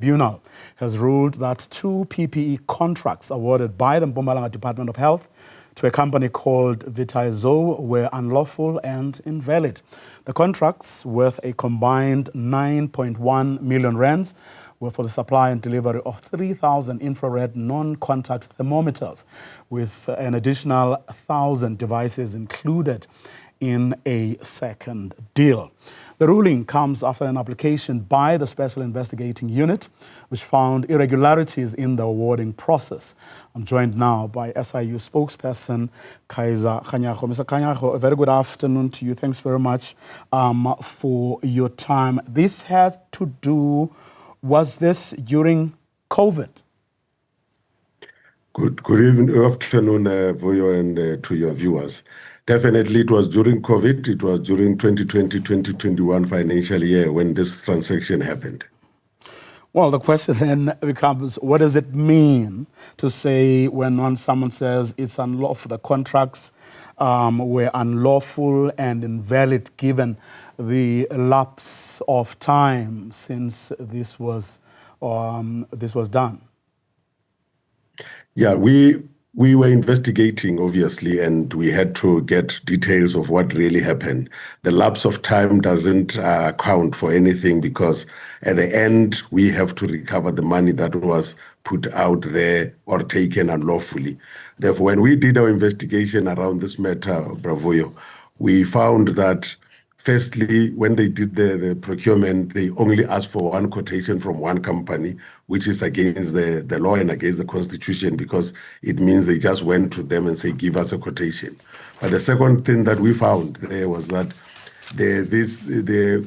Tribunal has ruled that two PPE contracts awarded by the Mpumalanga Department of Health to a company called Vitae Zoe were unlawful and invalid. The contracts, worth a combined 9.1 million rands, were for the supply and delivery of 3,000 infrared non-contact thermometers, with an additional 1,000 devices included in a second deal. The ruling comes after an application by the Special Investigating Unit, which found irregularities in the awarding process. I'm joined now by SIU spokesperson Kaizer Kganyago. Mr. Kganyago, a very good afternoon to you. Thanks very much for your time. This had to do, was this during COVID? Good afternoon, Voyo, and to your viewers. Definitely, it was during COVID. It was during 2020-2021 financial year when this transaction happened. Well, the question then becomes, what does it mean to say when someone says it's unlawful, the contracts were unlawful and invalid given the lapse of time since this was done? Yeah, we were investigating, obviously, and we had to get details of what really happened. The lapse of time doesn't account for anything because at the end, we have to recover the money that was put out there or taken unlawfully. Therefore, when we did our investigation around this matter, Bravoyo, we found that firstly, when they did the procurement, they only asked for one quotation from one company, which is against the law and against the constitution, because it means they just went to them and say, give us a quotation. But the second thing that we found there was that the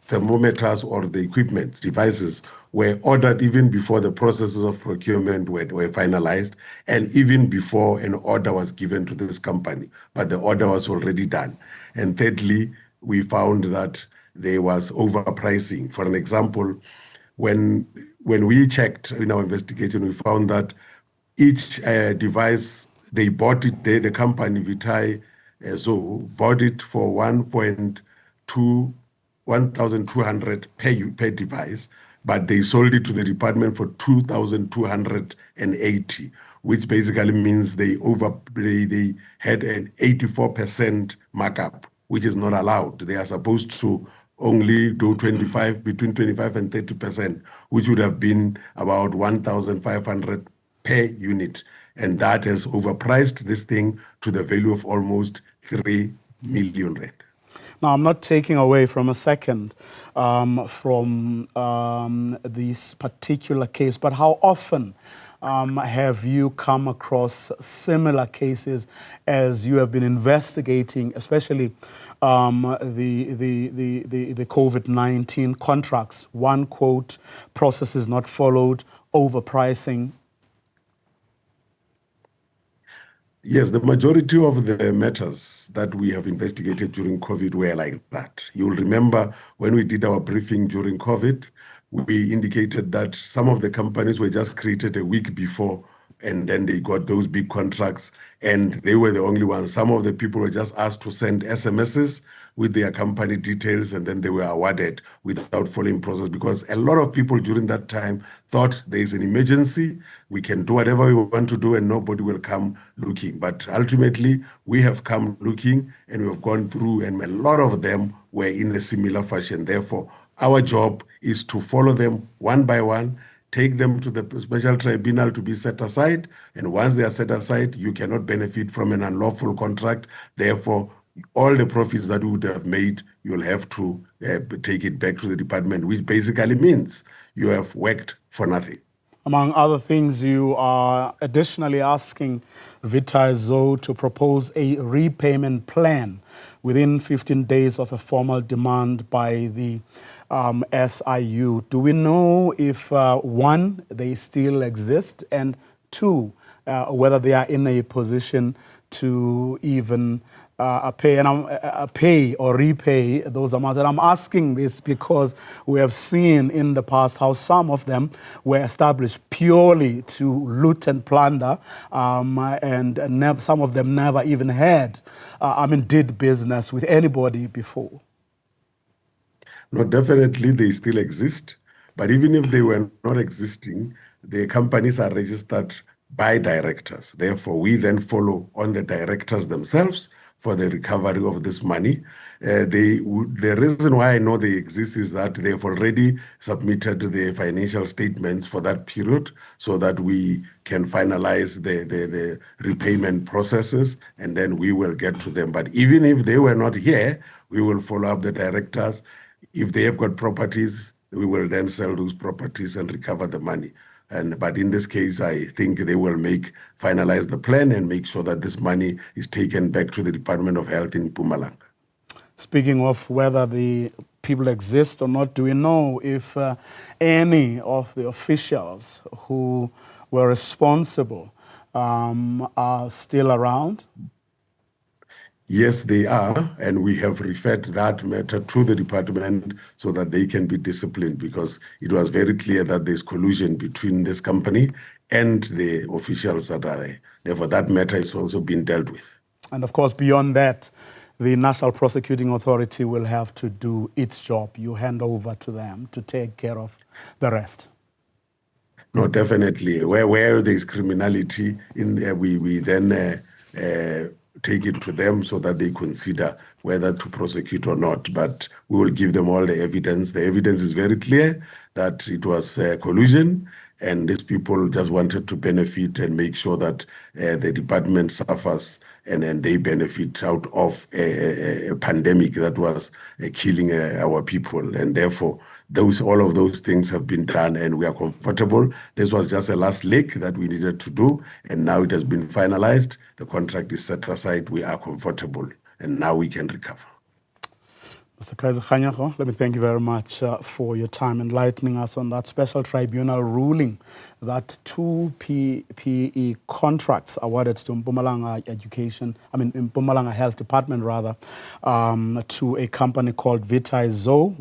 thermometers or the equipment, devices, were ordered even before the processes of procurement were finalized and even before an order was given to this company. But the order was already done. And thirdly, we found that there was overpricing. For an example, when we checked in our investigation, we found that each device, they bought it, the company Vitae Zoe bought it for 1,200 per device, but they sold it to the department for 2,280, which basically means they had an 84% markup, which is not allowed. They are supposed to only do between 25 and 30%, which would have been about 1,500 per unit. And that has overpriced this thing to the value of almost 3 million rand. Now, I'm not taking away from a second from this particular case, but how often have you come across similar cases as you have been investigating, especially the COVID-19 contracts? One quote, processes not followed, overpricing. Yes, the majority of the matters that we have investigated during COVID were like that. You'll remember when we did our briefing during COVID, we indicated that some of the companies were just created a week before, and then they got those big contracts, and they were the only ones. Some of the people were just asked to send SMSs with their company details, and then they were awarded without following process, because a lot of people during that time thought there is an emergency, we can do whatever we want to do, and nobody will come looking. But ultimately, we have come looking, and we have gone through, and a lot of them were in a similar fashion. Therefore, our job is to follow them one by one, take them to the Special Tribunal to be set aside, and once they are set aside, you cannot benefit from an unlawful contract. Therefore, all the profits that you would have made, you'll have to take it back to the department, which basically means you have worked for nothing. Among other things, you are additionally asking Vitae Zoe to propose a repayment plan within 15 days of a formal demand by the SIU. Do we know if, one, they still exist, and two, whether they are in a position to even pay or repay those amounts? And I'm asking this because we have seen in the past how some of them were established purely to loot and plunder, and some of them never even did business with anybody before. No, definitely they still exist. But even if they were not existing, the companies are registered by directors. Therefore, we then follow on the directors themselves for the recovery of this money. The reason why I know they exist is that they've already submitted the financial statements for that period so that we can finalize the repayment processes, and then we will get to them. But even if they were not here, we will follow up the directors. If they have got properties, we will then sell those properties and recover the money. But in this case, I think they will finalize the plan and make sure that this money is taken back to the Department of Health in Mpumalanga. Speaking of whether the people exist or not, do we know if any of the officials who were responsible are still around? Yes, they are, and we have referred that matter to the department so that they can be disciplined, because it was very clear that there's collusion between this company and the officials that are there. Therefore, that matter is also being dealt with. And of course, beyond that, the National Prosecuting Authority will have to do its job. You hand over to them to take care of the rest. No, definitely. Where there's criminality, we then take it to them so that they consider whether to prosecute or not. But we will give them all the evidence. The evidence is very clear that it was collusion, and these people just wanted to benefit and make sure that the department suffers and they benefit out of a pandemic that was killing our people. And therefore, all of those things have been done, and we are comfortable. This was just a last leg that we needed to do, and now it has been finalized. The contract is set aside. We are comfortable, and now we can recover. Mr. Kaizer Kganyago, let me thank you very much for your time enlightening us on that special tribunal ruling that 2 PPE contracts awarded to Mpumalanga Mpumalanga Health Department to a company called Vitae Zoe.